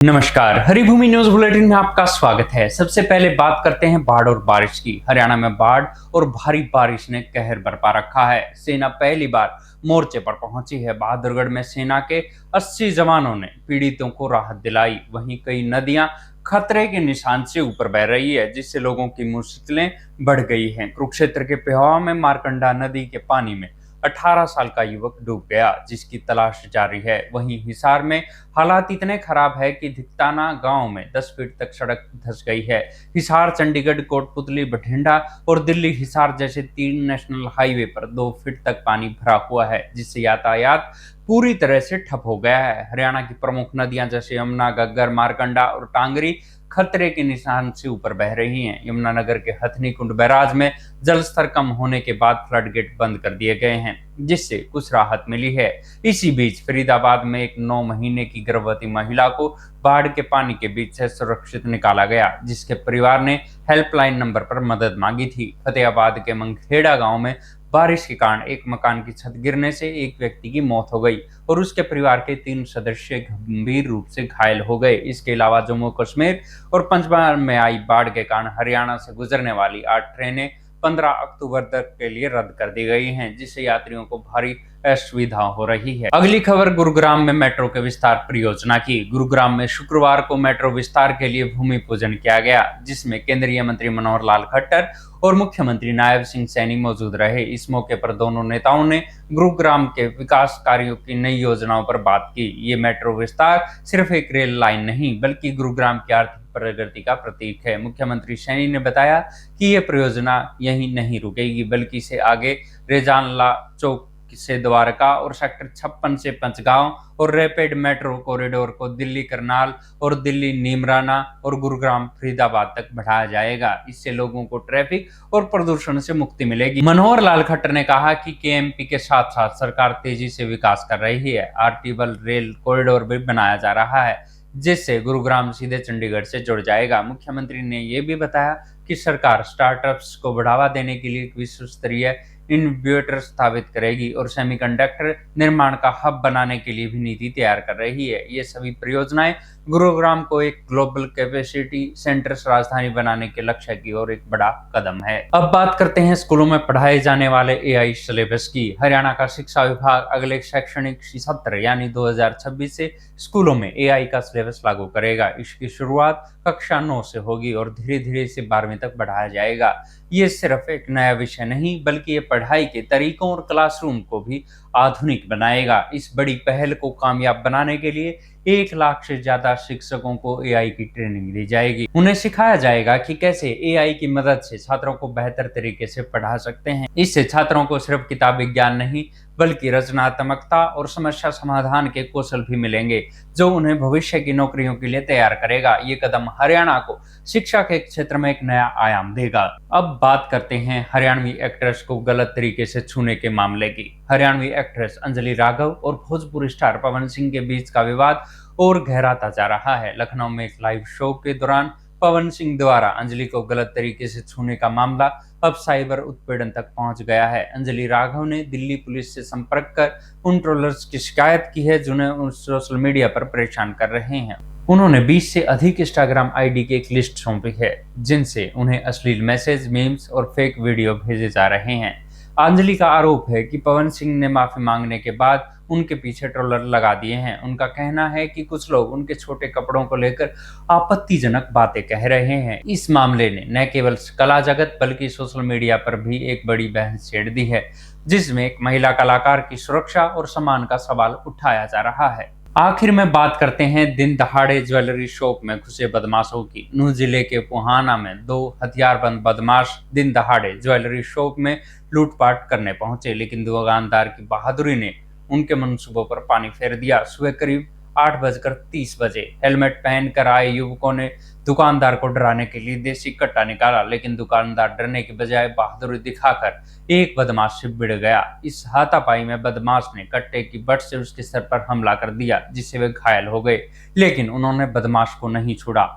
नमस्कार, Haribhoomi news bulletin में आपका स्वागत है। सबसे पहले बात करते हैं बाढ़ और बारिश की। हरियाणा में बाढ़ और भारी बारिश ने कहर बरपा रखा है। सेना पहली बार मोर्चे पर पहुंची है। बहादुरगढ़ में सेना के 80 जवानों ने पीड़ितों को राहत दिलाई। वहीं कई नदियां खतरे के निशान से ऊपर बह रही है, जिससे लोगों की मुश्किलें बढ़ गई हैं। कुरुक्षेत्र के पेहोवा में मारकंडा नदी के पानी में 18 साल का युवक डूब गया, जिसकी तलाश जारी है। वहीं हिसार में हालात इतने खराब है कि धिकताना गांव में 10 फीट तक सड़क धंस गई है। हिसार, चंडीगढ़, कोटपुतली, बठिंडा और दिल्ली हिसार जैसे 3 नेशनल हाईवे पर 2 फीट तक पानी भरा हुआ है, जिससे यातायात पूरी तरह से ठप हो गया है। हरियाणा की प्रमुख नदियां जैसे यमुना, घग्गर, मारकंडा और टांगरी खतरे के निशान से ऊपर बह रही हैं। यमुनानगर के हथनी कुंड बैराज में जलस्तर कम होने के बाद फ्लड गेट बंद कर दिए गए हैं, जिससे कुछ राहत मिली है। इसी बीच फरीदाबाद में एक 9 महीने की गर्भवती महिला को बाढ़ के पानी के बीच से सुरक्षित निकाला गया, जिसके परिवार ने हेल्पलाइन नंबर पर मदद मांगी थी। फतेहाबाद के मंगखेड़ा गांव में बारिश के कारण एक मकान की छत गिरने से एक व्यक्ति की मौत हो गई और उसके परिवार के 3 सदस्य गंभीर रूप से घायल हो गए। इसके अलावा जम्मू कश्मीर और पंचमहाल में आई बाढ़ के कारण हरियाणा से गुजरने वाली 8 ट्रेनें 15 अक्टूबर तक के लिए रद्द कर दी गई हैं, जिससे यात्रियों को भारी असुविधा हो रही है। अगली खबर गुरुग्राम में मेट्रो के विस्तार परियोजना की। गुरुग्राम में शुक्रवार को मेट्रो विस्तार के लिए भूमि पूजन किया गया, जिसमें केंद्रीय मंत्री मनोहर लाल खट्टर और मुख्यमंत्री नायब सिंह सैनी मौजूद रहे। इस मौके पर दोनों नेताओं ने गुरुग्राम के विकास कार्यों की नई योजनाओं पर बात की। ये मेट्रो विस्तार सिर्फ एक रेल लाइन नहीं, बल्कि गुरुग्राम की आर्थिक प्रगति का प्रतीक है। मुख्यमंत्री सैनी ने बताया कि यह परियोजना यहीं नहीं रुकेगी, बल्कि इसे आगे रेजानला चौक से द्वारका और सेक्टर 56 से पंचगांव और रैपिड मेट्रो कॉरिडोर को दिल्ली करनाल और दिल्ली नीमराना और गुरुग्राम फरीदाबाद तक बढ़ाया जाएगा। इससे लोगों को ट्रैफिक और प्रदूषण से मुक्ति मिलेगी। मनोहर लाल खट्टर ने कहा कि केएमपी के साथ साथ सरकार तेजी से विकास कर रही है। आर्टिबल रेल कॉरिडोर भी बनाया जा रहा है, जिससे गुरुग्राम सीधे चंडीगढ़ से जुड़ जाएगा। मुख्यमंत्री ने यह भी बताया कि सरकार स्टार्टअप्स को बढ़ावा देने के लिए विश्व स्तरीय इनक्यूबेटर स्थापित करेगी और सेमीकंडक्टर निर्माण का हब बनाने के लिए भी नीति तैयार कर रही है। ये सभी परियोजनाएं गुरुग्राम को एक ग्लोबल कैपेसिटी सेंटर राजधानी बनाने के लक्ष्य की ओर एक बड़ा कदम है। अब बात करते हैं स्कूलों में पढ़ाए जाने वाले एआई सिलेबस की। हरियाणा का शिक्षा विभाग अगले शैक्षणिक सत्र यानी 2026 से स्कूलों में एआई का सिलेबस लागू करेगा। इसकी शुरुआत कक्षा 9 से होगी और धीरे धीरे इसे 12वीं तक बढ़ाया जाएगा। ये सिर्फ एक नया विषय नहीं, बल्कि ये पढ़ाई के तरीकों और क्लासरूम को भी आधुनिक बनाएगा। इस बड़ी पहल को कामयाब बनाने के लिए 1 लाख से ज्यादा शिक्षकों को एआई की ट्रेनिंग दी जाएगी। उन्हें सिखाया जाएगा कि कैसे एआई की मदद से छात्रों को बेहतर तरीके से पढ़ा सकते हैं। इससे छात्रों को सिर्फ किताबी ज्ञान नहीं, बल्कि रचनात्मकता और समस्या समाधान के कौशल भी मिलेंगे, जो उन्हें भविष्य की नौकरियों के लिए तैयार करेगा। ये कदम हरियाणा को शिक्षा के क्षेत्र में एक नया आयाम देगा। अब बात करते हैं हरियाणवी एक्ट्रेस को गलत तरीके से छूने के मामले की। हरियाणवी एक्ट्रेस अंजलि राघव और भोजपुरी स्टार पवन सिंह के बीच का विवाद और गहराता जा रहा है। लखनऊ में एक लाइव शो के दौरान पवन सिंह द्वारा अंजलि को गलत तरीके से छूने का मामला अब साइबर उत्पीड़न तक पहुंच गया है। अंजलि राघव ने दिल्ली पुलिस से संपर्क कर उन ट्रोलर्स की शिकायत की है, जिन्हें सोशल मीडिया पर परेशान कर रहे हैं। उन्होंने 20 से अधिक इंस्टाग्राम आईडी की एक लिस्ट सौंपी है, जिनसे उन्हें अश्लील मैसेज, मीम्स और फेक वीडियो भेजे जा रहे हैं। अंजलि का आरोप है कि पवन सिंह ने माफी मांगने के बाद उनके पीछे ट्रोलर लगा दिए हैं। उनका कहना है कि कुछ लोग उनके छोटे कपड़ों को लेकर आपत्तिजनक बातें कह रहे हैं। इस मामले ने न केवल कला जगत बल्कि सोशल मीडिया पर भी एक बड़ी बहस छेड़ दी है, जिसमें एक महिला कलाकार की सुरक्षा और सम्मान का सवाल उठाया जा रहा है। आखिर में बात करते हैं दिन दहाड़े ज्वेलरी शॉप में घुसे बदमाशों की। नूंह जिले के पुहाना में 2 हथियारबंद बदमाश दिन दहाड़े ज्वेलरी शॉप में लूटपाट करने पहुंचे, लेकिन दुकानदार की बहादुरी ने उनके मंसूबों पर पानी फेर दिया। सुबह करीब 8:30 बजे हेलमेट पहनकर आए युवकों ने दुकानदार को डराने के लिए देसी कट्टा निकाला, लेकिन दुकानदार डरने के बजाय बहादुरी दिखाकर एक बदमाश से भिड़ गया। इस हाथापाई में बदमाश ने कट्टे की बट से उसके सर पर हमला कर दिया, जिससे वे घायल हो गए, लेकिन उन्होंने बदमाश को नहीं छोड़ा।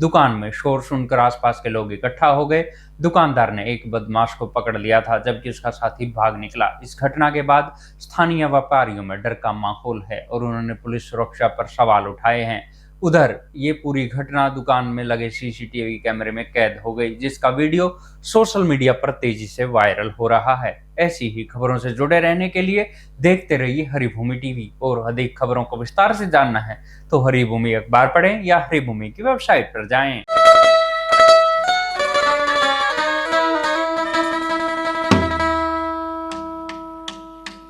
दुकान में शोर सुनकर आसपास के लोग इकट्ठा हो गए। दुकानदार ने एक बदमाश को पकड़ लिया था, जबकि उसका साथी भाग निकला। इस घटना के बाद स्थानीय व्यापारियों में डर का माहौल है और उन्होंने पुलिस सुरक्षा पर सवाल उठाए हैं। उधर ये पूरी घटना दुकान में लगे सीसीटीवी कैमरे में कैद हो गई, जिसका वीडियो सोशल मीडिया पर तेजी से वायरल हो रहा है। ऐसी ही खबरों से जुड़े रहने के लिए देखते रहिए हरिभूमि टीवी, और अधिक खबरों को विस्तार से जानना है तो हरिभूमि अखबार पढ़ें या हरिभूमि की वेबसाइट पर जाएं।